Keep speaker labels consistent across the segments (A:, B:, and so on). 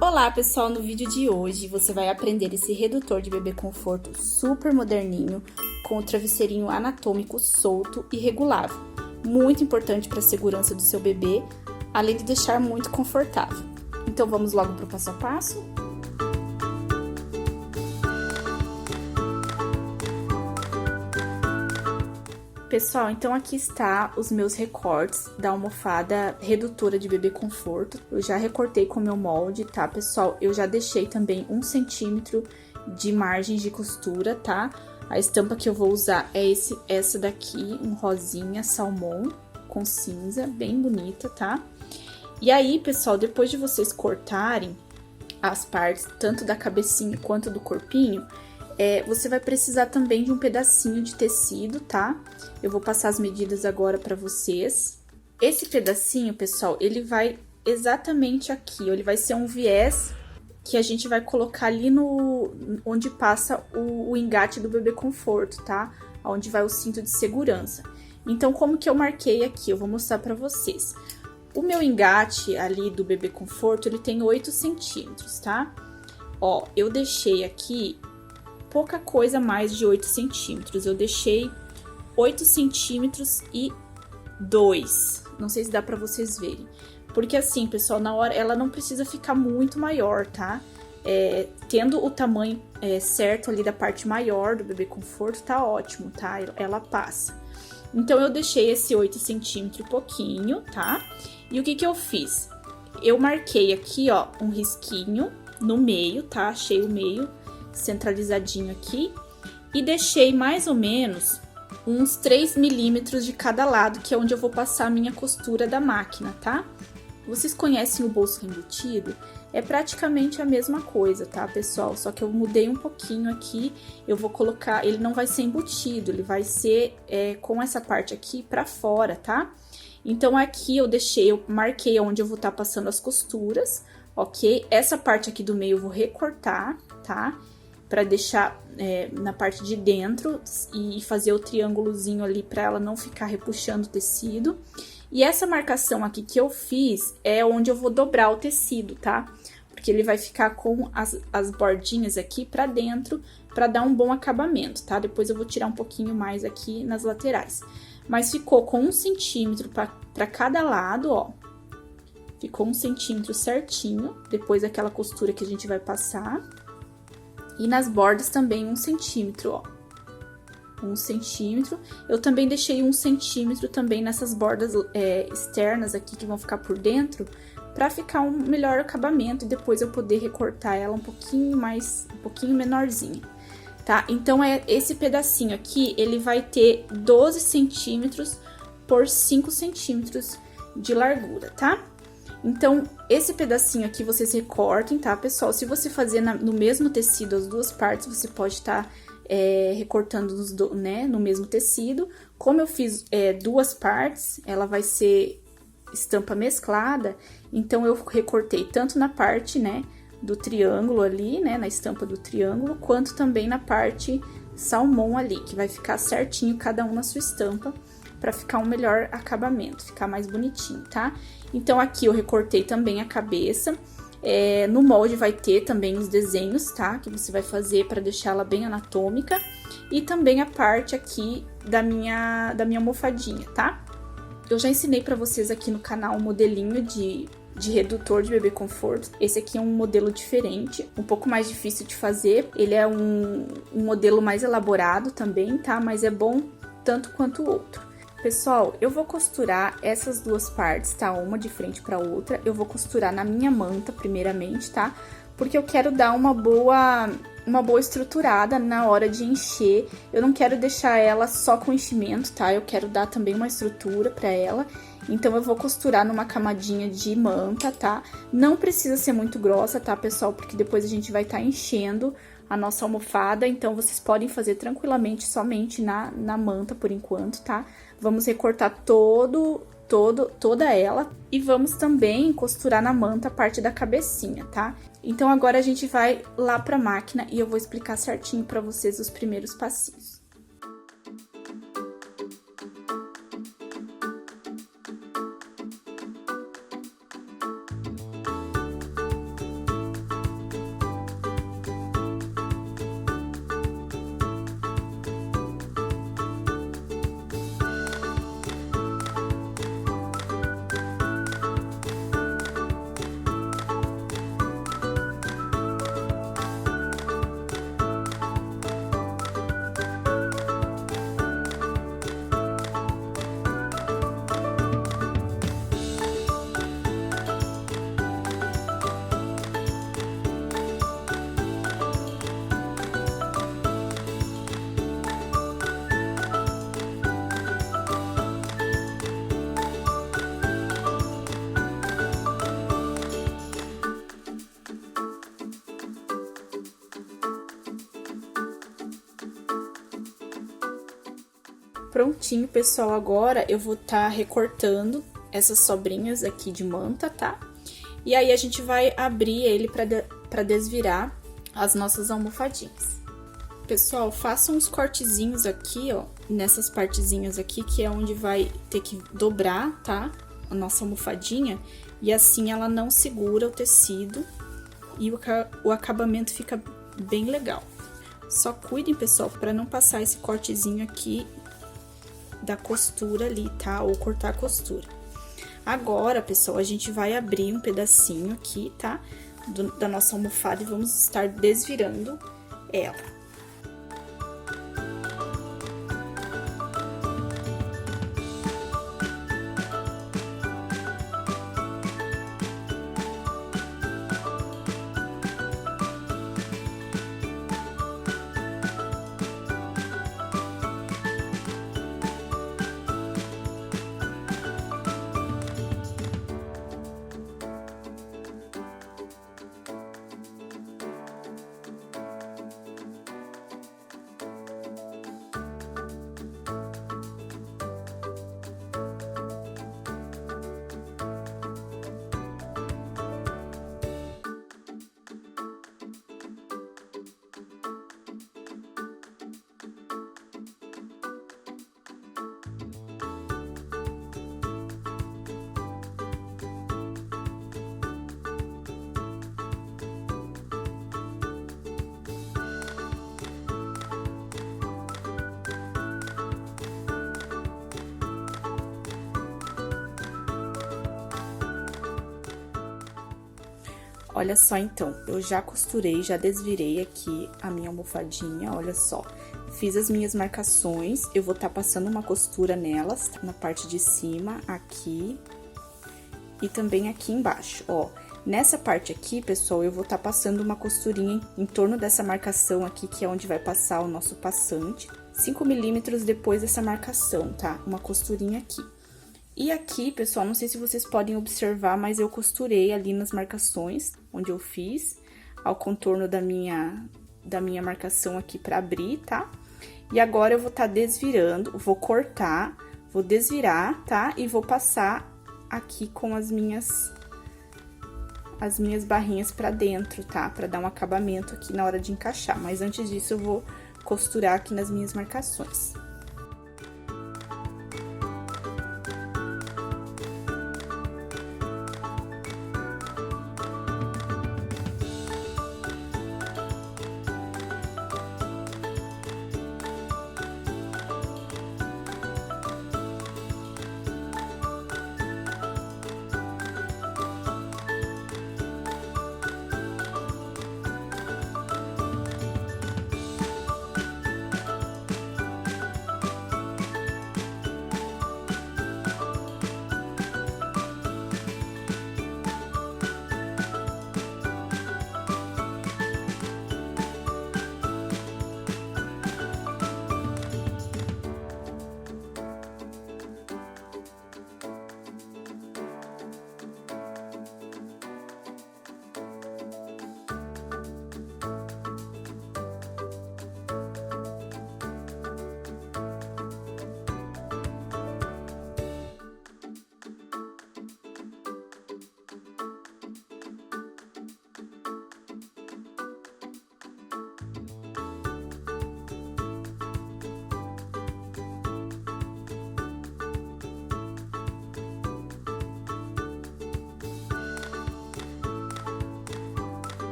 A: Olá pessoal, no vídeo de hoje você vai aprender esse redutor de bebê conforto super moderninho com o travesseirinho anatômico solto e regulável, muito importante para a segurança do seu bebê, além de deixar muito confortável. Então vamos logo para o passo a passo? Pessoal, então aqui está os meus recortes da almofada redutora de bebê conforto. Eu já recortei com o meu molde, tá, pessoal? Eu já deixei também 1 centímetro de margem de costura, tá? A estampa que eu vou usar é essa daqui, um rosinha salmão com cinza, bem bonita, tá? E aí, pessoal, depois de vocês cortarem as partes, tanto da cabecinha quanto do corpinho, você vai precisar também de um pedacinho de tecido, tá? Eu vou passar as medidas agora pra vocês. Esse pedacinho, pessoal, ele vai exatamente aqui, ó, ele vai ser um viés que a gente vai colocar ali onde passa o engate do bebê conforto, tá? Onde vai o cinto de segurança. Então, como que eu marquei aqui? Eu vou mostrar pra vocês. O meu engate ali do bebê conforto, ele tem 8 centímetros, tá? Ó, eu deixei aqui pouca coisa mais de 8 centímetros. Eu deixei 8 centímetros e 2. Não sei se dá pra vocês verem. Porque assim, pessoal, na hora ela não precisa ficar muito maior, tá? Tendo o tamanho certo ali da parte maior do bebê conforto, tá ótimo, tá? Ela passa. Então, eu deixei esse 8 centímetros e pouquinho, tá? E o que que eu fiz? Eu marquei aqui, ó, um risquinho no meio, tá? Achei o meio centralizadinho aqui e deixei mais ou menos uns 3 milímetros de cada lado, que é onde eu vou passar a minha costura da máquina, tá? Vocês conhecem o bolso embutido? É praticamente a mesma coisa, tá, pessoal? Só que eu mudei um pouquinho aqui, eu vou colocar, ele não vai ser embutido, ele vai ser com essa parte aqui pra fora, tá? Então, aqui eu marquei onde eu vou estar passando as costuras, ok? Essa parte aqui do meio eu vou recortar, tá? Pra deixar na parte de dentro e fazer o triângulozinho ali pra ela não ficar repuxando o tecido. E essa marcação aqui que eu fiz é onde eu vou dobrar o tecido, tá? Porque ele vai ficar com as bordinhas aqui pra dentro, pra dar um bom acabamento, tá? Depois eu vou tirar um pouquinho mais aqui nas laterais. Mas ficou com 1 centímetro pra cada lado, ó. Ficou 1 centímetro certinho, depois daquela costura que a gente vai passar. E nas bordas também 1 centímetro, ó. 1 centímetro. Eu também deixei 1 centímetro também nessas bordas externas aqui que vão ficar por dentro, pra ficar um melhor acabamento e depois eu poder recortar ela um pouquinho menorzinha, tá? Então, esse pedacinho aqui, ele vai ter 12 centímetros por 5 centímetros de largura, tá? Então, esse pedacinho aqui vocês recortem, tá, pessoal? Se você fazer no mesmo tecido as duas partes, você pode estar recortando no mesmo tecido. Como eu fiz duas partes, ela vai ser estampa mesclada, então eu recortei tanto na parte, né, do triângulo ali, né, na estampa do triângulo, quanto também na parte salmão ali, que vai ficar certinho cada um na sua estampa, pra ficar um melhor acabamento, ficar mais bonitinho, tá? Então, aqui eu recortei também a cabeça. No molde vai ter também os desenhos, tá? Que você vai fazer pra deixar ela bem anatômica. E também a parte aqui da minha almofadinha, tá? Eu já ensinei pra vocês aqui no canal um modelinho de redutor de bebê conforto. Esse aqui é um modelo diferente, um pouco mais difícil de fazer. Ele é um modelo mais elaborado também, tá? Mas é bom tanto quanto o outro. Pessoal, eu vou costurar essas duas partes, tá? Uma de frente pra outra. Eu vou costurar na minha manta, primeiramente, tá? Porque eu quero dar uma boa estruturada na hora de encher. Eu não quero deixar ela só com enchimento, tá? Eu quero dar também uma estrutura pra ela. Então, eu vou costurar numa camadinha de manta, tá? Não precisa ser muito grossa, tá, pessoal? Porque depois a gente vai estar enchendo a nossa almofada. Então, vocês podem fazer tranquilamente somente na manta por enquanto, tá? Vamos recortar toda ela e vamos também costurar na manta a parte da cabecinha, tá? Então, agora a gente vai lá pra máquina e eu vou explicar certinho pra vocês os primeiros passinhos. Prontinho, pessoal, agora eu vou estar recortando essas sobrinhas aqui de manta, tá? E aí, a gente vai abrir ele pra desvirar as nossas almofadinhas. Pessoal, façam uns cortezinhos aqui, ó, nessas partezinhas aqui, que é onde vai ter que dobrar, tá? A nossa almofadinha, e assim ela não segura o tecido e o acabamento fica bem legal. Só cuidem, pessoal, para não passar esse cortezinho aqui da costura ali, tá? Ou cortar a costura. Agora, pessoal, a gente vai abrir um pedacinho aqui, tá? Da nossa almofada e vamos estar desvirando ela. Olha só, então, eu já costurei, já desvirei aqui a minha almofadinha, olha só. Fiz as minhas marcações, eu vou estar passando uma costura nelas, na parte de cima, aqui, e também aqui embaixo, ó. Nessa parte aqui, pessoal, eu vou estar passando uma costurinha em torno dessa marcação aqui, que é onde vai passar o nosso passante. 5 milímetros depois dessa marcação, tá? Uma costurinha aqui. E aqui, pessoal, não sei se vocês podem observar, mas eu costurei ali nas marcações, onde eu fiz, ao contorno da minha marcação aqui pra abrir, tá? E agora eu vou estar desvirando, vou cortar, vou desvirar, tá? E vou passar aqui com as minhas barrinhas pra dentro, tá? Pra dar um acabamento aqui na hora de encaixar. Mas antes disso, eu vou costurar aqui nas minhas marcações.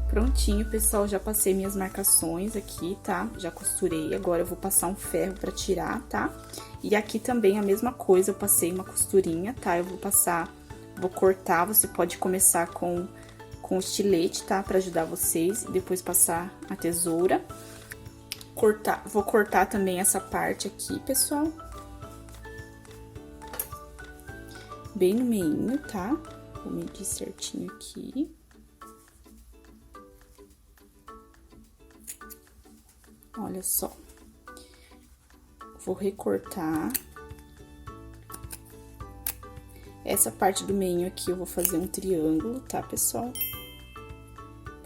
A: Prontinho, pessoal, já passei minhas marcações aqui, tá? Já costurei, agora eu vou passar um ferro pra tirar, tá? E aqui também a mesma coisa, eu passei uma costurinha, tá? Eu vou cortar, você pode começar com o estilete, tá? Pra ajudar vocês, e depois passar a tesoura. Vou cortar também essa parte aqui, pessoal. Bem no meinho, tá? Vou medir certinho aqui. Olha só. Vou recortar. Essa parte do meinho aqui eu vou fazer um triângulo, tá, pessoal?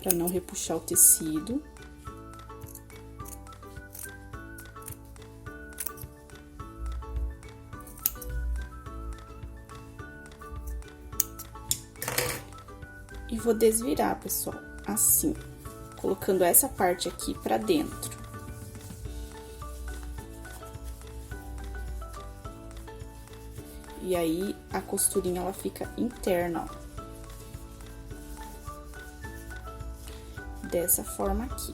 A: para não repuxar o tecido. E vou desvirar, pessoal, assim, colocando essa parte aqui pra dentro. E aí, a costurinha, ela fica interna, ó. Dessa forma aqui.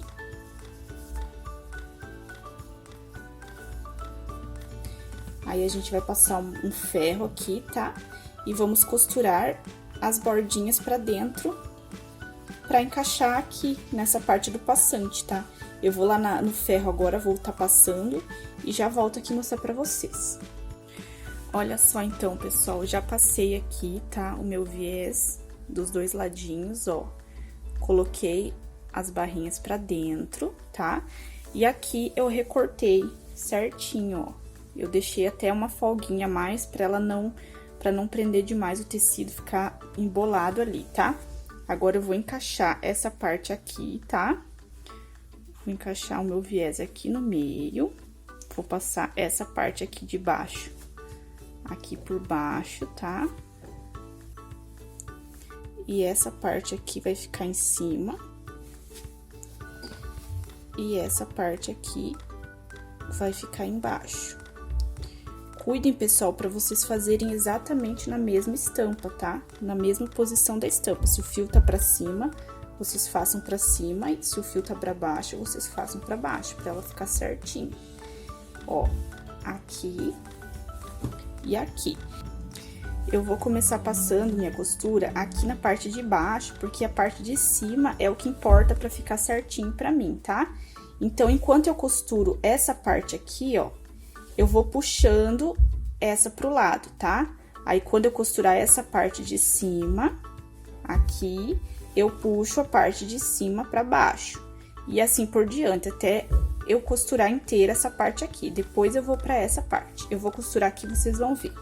A: Aí, a gente vai passar um ferro aqui, tá? E vamos costurar as bordinhas pra dentro, pra encaixar aqui nessa parte do passante, tá? Eu vou lá no ferro agora, vou tá passando e já volto aqui mostrar pra vocês. Olha só então, pessoal, já passei aqui, tá? O meu viés dos dois ladinhos, ó. Coloquei as barrinhas pra dentro, tá? E aqui eu recortei certinho, ó. Eu deixei até uma folguinha a mais pra não prender demais o tecido, ficar embolado ali, tá? Agora, eu vou encaixar essa parte aqui, tá? Vou encaixar o meu viés aqui no meio. Vou passar essa parte aqui de baixo, aqui por baixo, tá? E essa parte aqui vai ficar em cima. E essa parte aqui vai ficar embaixo. Cuidem, pessoal, para vocês fazerem exatamente na mesma estampa, tá? Na mesma posição da estampa. Se o fio tá pra cima, vocês façam pra cima. E se o fio tá pra baixo, vocês façam pra baixo, pra ela ficar certinho. Ó, aqui e aqui. Eu vou começar passando minha costura aqui na parte de baixo, porque a parte de cima é o que importa pra ficar certinho pra mim, tá? Então, enquanto eu costuro essa parte aqui, ó, eu vou puxando essa pro lado, tá? Aí, quando eu costurar essa parte de cima, aqui, eu puxo a parte de cima pra baixo. E assim por diante, até eu costurar inteira essa parte aqui. Depois, eu vou pra essa parte. Eu vou costurar aqui, vocês vão ver.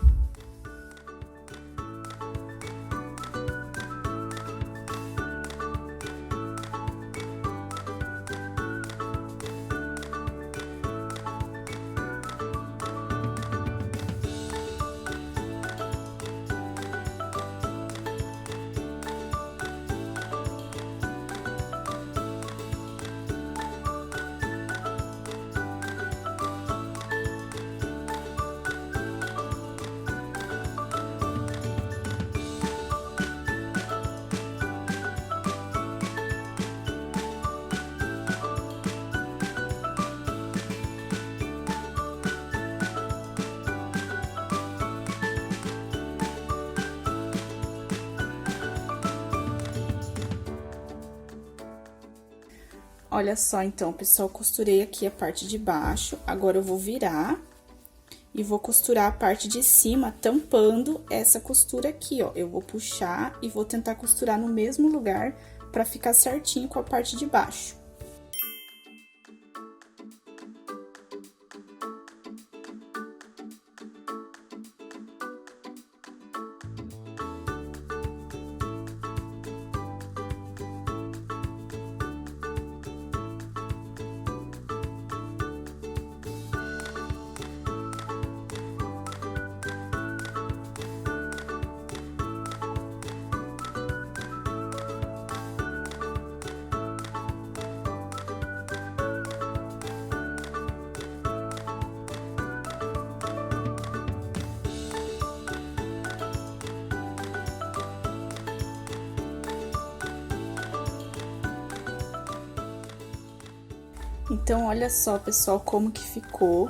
A: Olha só, então, pessoal, costurei aqui a parte de baixo, agora eu vou virar e vou costurar a parte de cima, tampando essa costura aqui, ó. Eu vou puxar e vou tentar costurar no mesmo lugar pra ficar certinho com a parte de baixo. Então, olha só, pessoal, como que ficou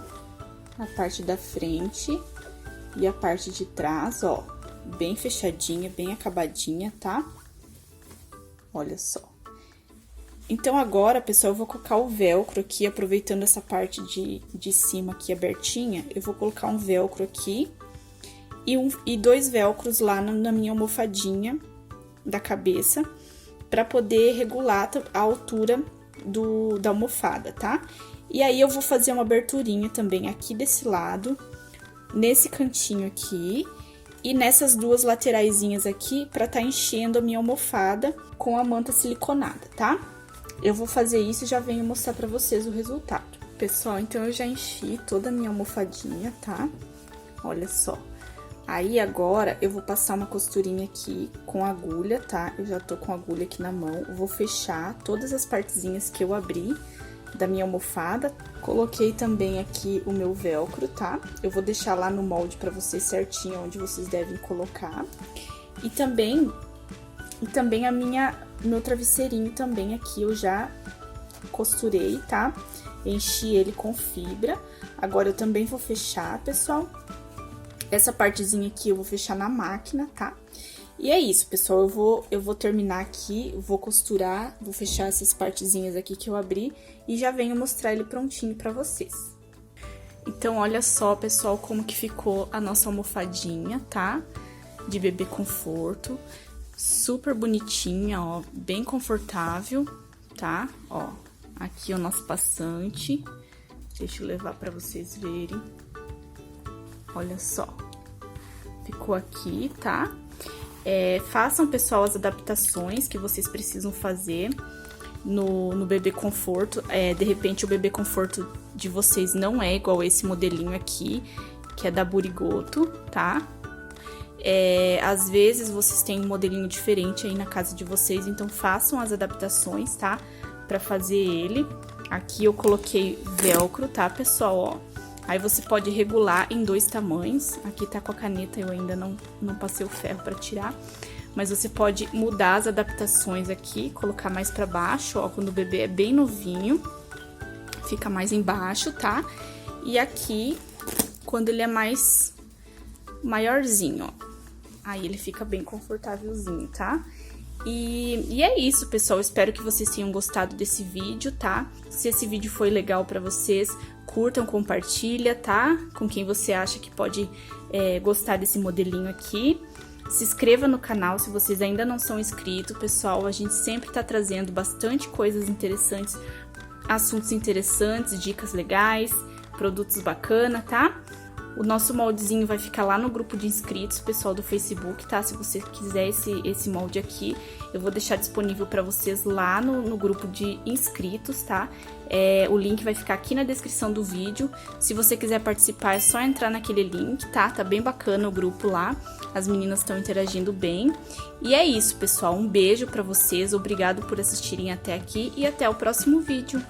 A: a parte da frente e a parte de trás, ó, bem fechadinha, bem acabadinha, tá? Olha só. Então, agora, pessoal, eu vou colocar o velcro aqui, aproveitando essa parte de cima aqui abertinha, eu vou colocar um velcro aqui e dois velcros lá na minha almofadinha da cabeça, pra poder regular a altura da almofada, tá? E aí, eu vou fazer uma aberturinha também aqui desse lado, nesse cantinho aqui, e nessas duas lateraisinhas aqui pra tá enchendo a minha almofada com a manta siliconada, tá? Eu vou fazer isso e já venho mostrar pra vocês o resultado. Pessoal, então eu já enchi toda a minha almofadinha, tá? Olha só. Aí, agora, eu vou passar uma costurinha aqui com agulha, tá? Eu já tô com a agulha aqui na mão. Eu vou fechar todas as partezinhas que eu abri da minha almofada. Coloquei também aqui o meu velcro, tá? Eu vou deixar lá no molde pra vocês certinho onde vocês devem colocar. E também meu travesseirinho também aqui eu já costurei, tá? Enchi ele com fibra. Agora eu também vou fechar, pessoal. Essa partezinha aqui eu vou fechar na máquina, tá? E é isso, pessoal, eu vou terminar aqui, vou costurar, vou fechar essas partezinhas aqui que eu abri e já venho mostrar ele prontinho pra vocês. Então, olha só, pessoal, como que ficou a nossa almofadinha, tá? De bebê conforto, super bonitinha, ó, bem confortável, tá? Ó, aqui o nosso passante, deixa eu levar pra vocês verem. Olha só, ficou aqui, tá? Façam, pessoal, as adaptações que vocês precisam fazer no bebê conforto. De repente, o bebê conforto de vocês não é igual esse modelinho aqui, que é da Burigoto, tá? Às vezes, vocês têm um modelinho diferente aí na casa de vocês, então façam as adaptações, tá? Pra fazer ele. Aqui eu coloquei velcro, tá, pessoal, ó? Aí você pode regular em 2 tamanhos. Aqui tá com a caneta, eu ainda não passei o ferro pra tirar. Mas você pode mudar as adaptações aqui, colocar mais pra baixo, ó, quando o bebê é bem novinho, fica mais embaixo, tá? E aqui, quando ele é mais maiorzinho, ó, aí ele fica bem confortávelzinho, tá? E é isso, pessoal, espero que vocês tenham gostado desse vídeo, tá? Se esse vídeo foi legal pra vocês, curtam, compartilha, tá? Com quem você acha que pode gostar desse modelinho aqui. Se inscreva no canal se vocês ainda não são inscritos, pessoal. A gente sempre tá trazendo bastante coisas interessantes, assuntos interessantes, dicas legais, produtos bacana, tá? O nosso moldezinho vai ficar lá no grupo de inscritos, pessoal do Facebook, tá? Se você quiser esse molde aqui, eu vou deixar disponível pra vocês lá no grupo de inscritos, tá? O link vai ficar aqui na descrição do vídeo. Se você quiser participar, é só entrar naquele link, tá? Tá bem bacana o grupo lá. As meninas estão interagindo bem. E é isso, pessoal. Um beijo pra vocês. Obrigado por assistirem até aqui e até o próximo vídeo.